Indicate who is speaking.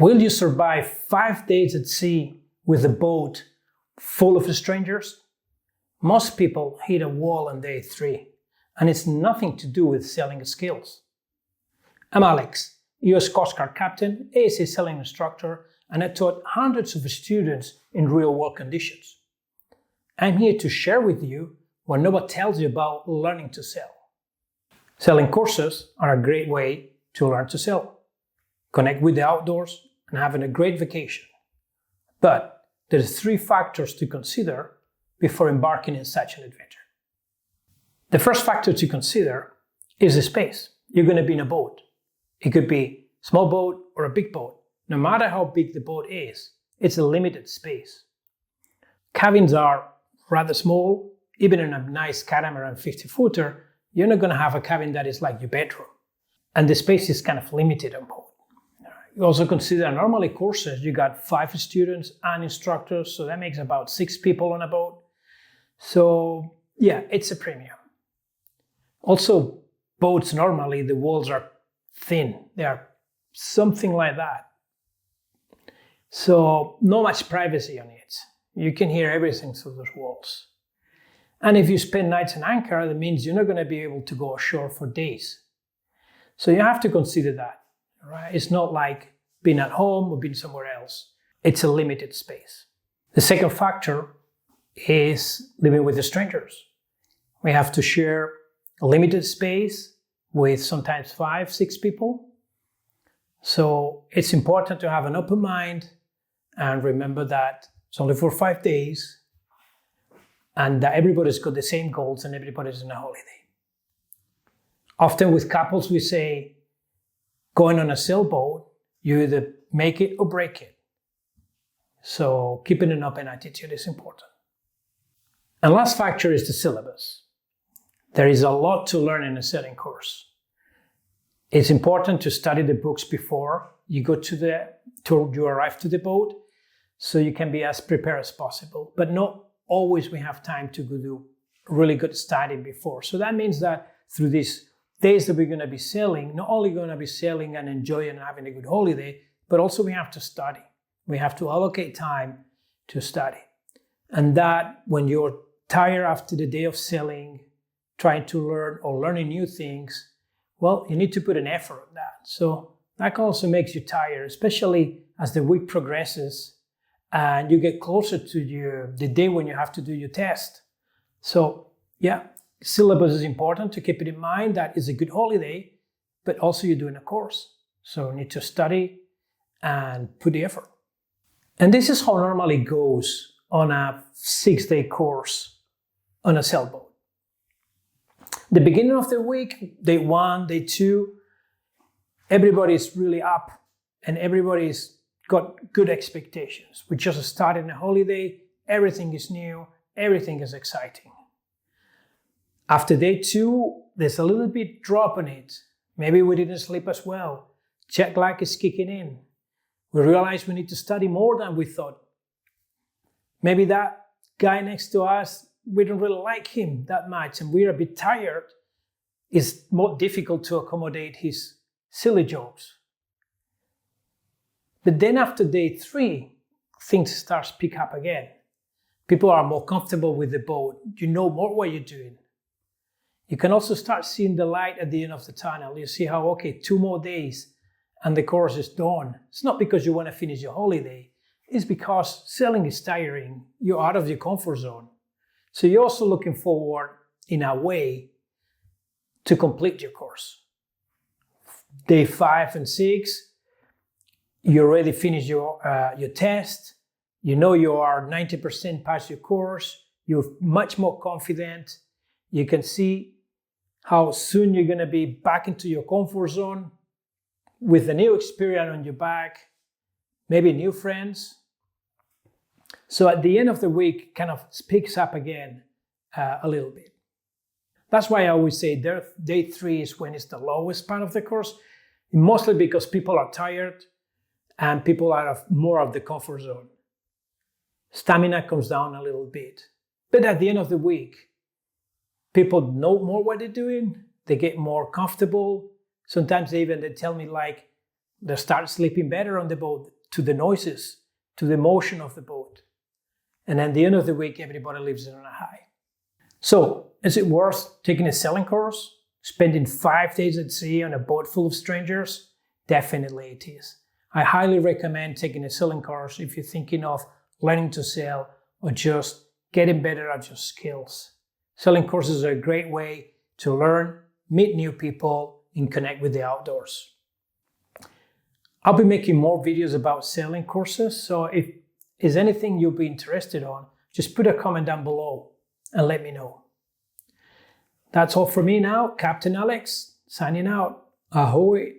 Speaker 1: Will you survive 5 days at sea with a boat full of strangers? Most people hit a wall on day 3, and it's nothing to do with sailing skills. I'm Alex, US Coast Guard Captain, ASA sailing instructor, and I taught hundreds of students in real-world conditions. I'm here to share with you what nobody tells you about learning to sail. Sailing courses are a great way to learn to sail, connect with the outdoors, and having a great vacation. But there's 3 factors to consider before embarking in such an adventure. The first factor to consider is the space. You're going to be in a boat. It could be a small boat or a big boat. No matter how big the boat is, it's a limited space. Cabins are rather small. Even in a nice catamaran 50-footer, you're not going to have a cabin that is like your bedroom. And the space is kind of limited on board. You also consider normally courses, you got 5 students and instructors, so that makes about 6 people on a boat. So yeah, it's a premium. Also, boats normally, the walls are thin. They are something like that. So not much privacy on it. You can hear everything through those walls. And if you spend nights in anchor, that means you're not going to be able to go ashore for days. So you have to consider that, right? It's not like being at home or being somewhere else. It's a limited space. The second factor is living with the strangers. We have to share a limited space with sometimes 5, 6 people. So it's important to have an open mind and remember that it's only for 5 days and that everybody's got the same goals and everybody's on a holiday. Often with couples, we say, going on a sailboat, you either make it or break it. So keeping an open attitude is important. And last factor is the syllabus. There is a lot to learn in a sailing course. It's important to study the books before you go you arrive to the boat, so you can be as prepared as possible. But not always we have time to go do really good study before. So that means that through these days that we're going to be sailing, not only going to be sailing and enjoying and having a good holiday, but also we have to study. We have to allocate time to study. And that when you're tired after the day of sailing, trying to learn or learning new things, well, you need to put an effort on that. So that also makes you tired, especially as the week progresses and you get closer to the day when you have to do your test. So yeah, syllabus is important to keep it in mind that it's a good holiday, but also you're doing a course. So you need to study and put the effort. And this is how normally goes on a 6-day course on a sailboat. The beginning of the week, day 1, day 2, everybody's really up and everybody's got good expectations. We just started a holiday, everything is new, everything is exciting. After day 2, there's a little bit drop on it. Maybe we didn't sleep as well. Jet lag is kicking in. We realize we need to study more than we thought. Maybe that guy next to us, we don't really like him that much and we're a bit tired. It's more difficult to accommodate his silly jokes. But then after day 3, things start to pick up again. People are more comfortable with the boat. You know more what you're doing. You can also start seeing the light at the end of the tunnel. You see how, okay, 2 more days and the course is done. It's not because you want to finish your holiday. It's because sailing is tiring. You're out of your comfort zone. So you're also looking forward, in a way, to complete your course. Day 5 and 6, you already finished your test. You know you are 90% past your course. You're much more confident. You can see how soon you're going to be back into your comfort zone with a new experience on your back, maybe new friends. So at the end of the week, kind of picks up again a little bit. That's why I always say day 3 is when it's the lowest part of the course, mostly because people are tired and people are more of the comfort zone. Stamina comes down a little bit. But at the end of the week, people know more what they're doing, they get more comfortable. Sometimes they tell me like, They start sleeping better on the boat to the noises, to the motion of the boat. And at the end of the week, everybody lives on a high. So, is it worth taking a sailing course? Spending 5 days at sea on a boat full of strangers? Definitely it is. I highly recommend taking a sailing course if you're thinking of learning to sail or just getting better at your skills. Sailing courses are a great way to learn, meet new people, and connect with the outdoors. I'll be making more videos about sailing courses, so if there's anything you'll be interested on, just put a comment down below and let me know. That's all for me now. Captain Alex, signing out. Ahoy!